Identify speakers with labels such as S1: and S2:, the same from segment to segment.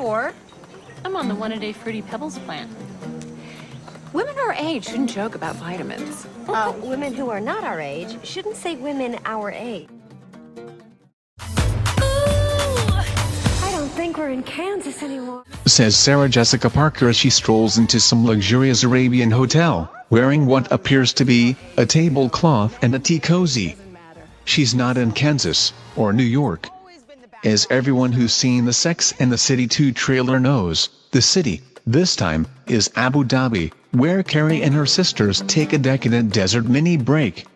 S1: for?
S2: I'm on the one-a-day Fruity Pebbles plan.
S1: Women our age shouldn't joke about vitamins.
S3: Women who are not our age shouldn't say women our age. I don't think we're in Kansas anymore,
S4: says Sarah Jessica Parker as she strolls into some luxurious Arabian hotel, wearing what appears to be a tablecloth and a tea cozy. She's not in Kansas or New York. As everyone who's seen the Sex and the City 2 trailer knows, the city, this time, is Abu Dhabi, where Carrie and her sisters take a decadent desert mini break.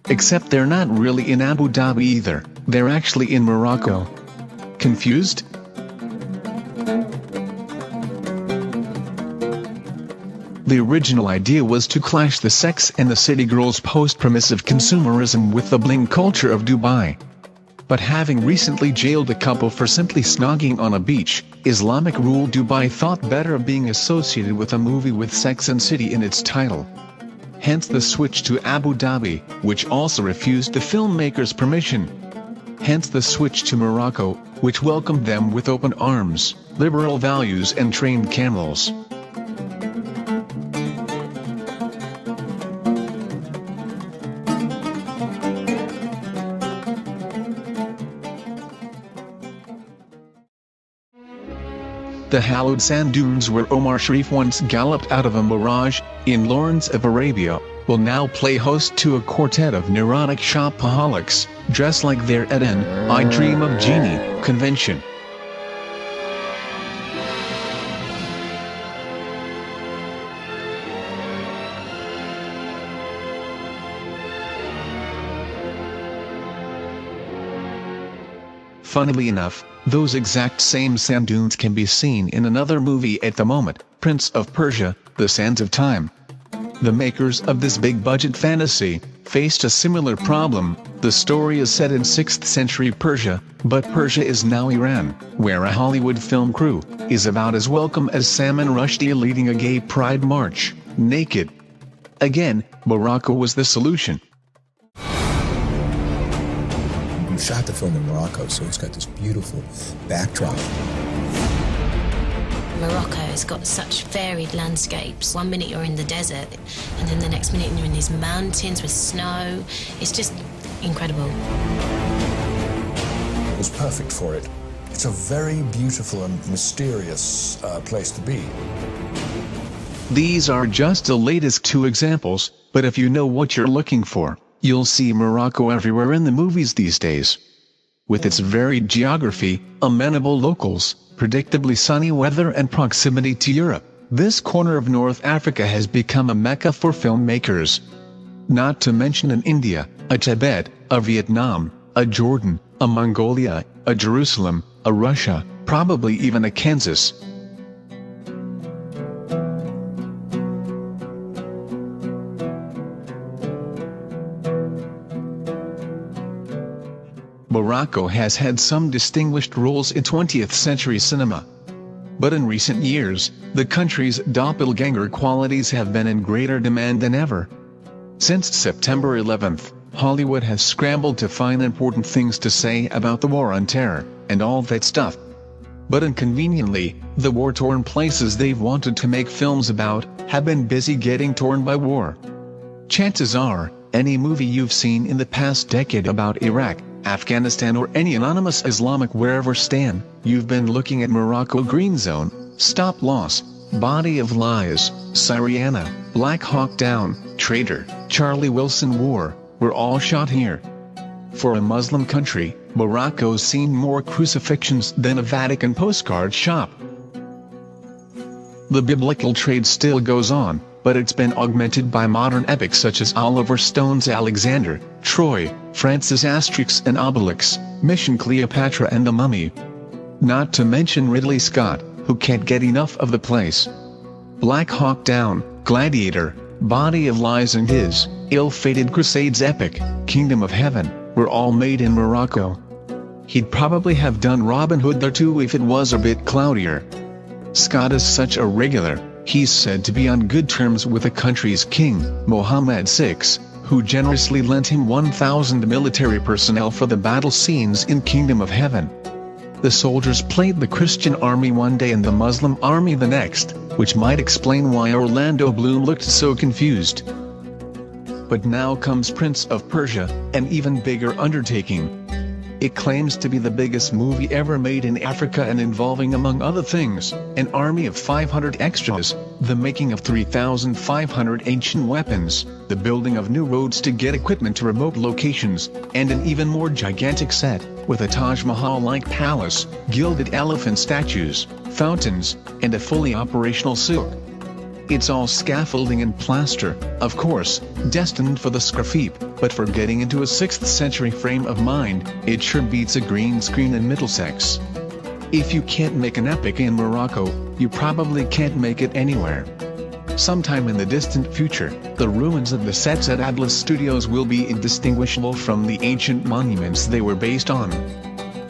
S4: Except they're not really in Abu Dhabi either, they're actually in Morocco. Confused? The original idea was to clash the Sex and the City girls' post-permissive consumerism with the bling culture of Dubai. But having recently jailed a couple for simply snogging on a beach, Islamic-ruled Dubai thought better of being associated with a movie with Sex and City in its title. Hence the switch to Abu Dhabi, which also refused the filmmakers' permission. Hence the switch to Morocco, which welcomed them with open arms, liberal values and trained camels. The hallowed sand dunes where Omar Sharif once galloped out of a mirage, in Lawrence of Arabia, will now play host to a quartet of neurotic shopaholics, dressed like they're at an I Dream of Jeannie convention. Funnily enough, those exact same sand dunes can be seen in another movie at the moment, Prince of Persia, The Sands of Time. The makers of this big-budget fantasy faced a similar problem. The story is set in 6th century Persia, but Persia is now Iran, where a Hollywood film crew is about as welcome as Salman Rushdie leading a gay pride march, naked. Again, Morocco was the solution.
S5: We shot the film in Morocco, so it's got this beautiful backdrop.
S6: Morocco has got such varied landscapes. One minute you're in the desert, and then the next minute you're in these mountains with snow. It's just incredible.
S5: It was perfect for it. It's a very beautiful and mysterious place to be.
S4: These are just the latest 2 examples, but if you know what you're looking for, you'll see Morocco everywhere in the movies these days. With its varied geography, amenable locals, predictably sunny weather and proximity to Europe, this corner of North Africa has become a mecca for filmmakers. Not to mention an India, a Tibet, a Vietnam, a Jordan, a Mongolia, a Jerusalem, a Russia, probably even a Kansas. Morocco has had some distinguished roles in 20th century cinema. But in recent years, the country's doppelganger qualities have been in greater demand than ever. Since September 11th, Hollywood has scrambled to find important things to say about the war on terror, and all that stuff. But inconveniently, the war-torn places they've wanted to make films about have been busy getting torn by war. Chances are, any movie you've seen in the past decade about Iraq, Afghanistan or any anonymous Islamic wherever stand, you've been looking at Morocco Green Zone, Stop Loss, Body of Lies, Syriana, Black Hawk Down, Traitor, Charlie Wilson War, were all shot here. For a Muslim country, Morocco's seen more crucifixions than a Vatican postcard shop. The biblical trade still goes on, but it's been augmented by modern epics such as Oliver Stone's Alexander, Troy, Francis Asterix and Obelix, Mission Cleopatra and The Mummy. Not to mention Ridley Scott, who can't get enough of the place. Black Hawk Down, Gladiator, Body of Lies and his ill-fated Crusades epic, Kingdom of Heaven, were all made in Morocco. He'd probably have done Robin Hood there too if it was a bit cloudier. Scott is such a regular. He's said to be on good terms with the country's king, Mohammed VI, who generously lent him 1,000 military personnel for the battle scenes in Kingdom of Heaven. The soldiers played the Christian army one day and the Muslim army the next, which might explain why Orlando Bloom looked so confused. But now comes Prince of Persia, an even bigger undertaking. It claims to be the biggest movie ever made in Africa and involving, among other things, an army of 500 extras, the making of 3,500 ancient weapons, the building of new roads to get equipment to remote locations, and an even more gigantic set, with a Taj Mahal-like palace, gilded elephant statues, fountains, and a fully operational souk. It's all scaffolding and plaster, of course, destined for the scrafeep, but for getting into a 6th century frame of mind, it sure beats a green screen in Middlesex. If you can't make an epic in Morocco, you probably can't make it anywhere. Sometime in the distant future, the ruins of the sets at Atlas Studios will be indistinguishable from the ancient monuments they were based on.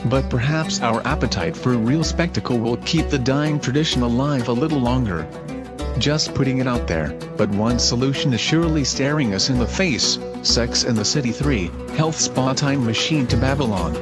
S4: But perhaps our appetite for real spectacle will keep the dying tradition alive a little longer. Just putting it out there, but one solution is surely staring us in the face: Sex and the City 3, Health Spa Time Machine to Babylon.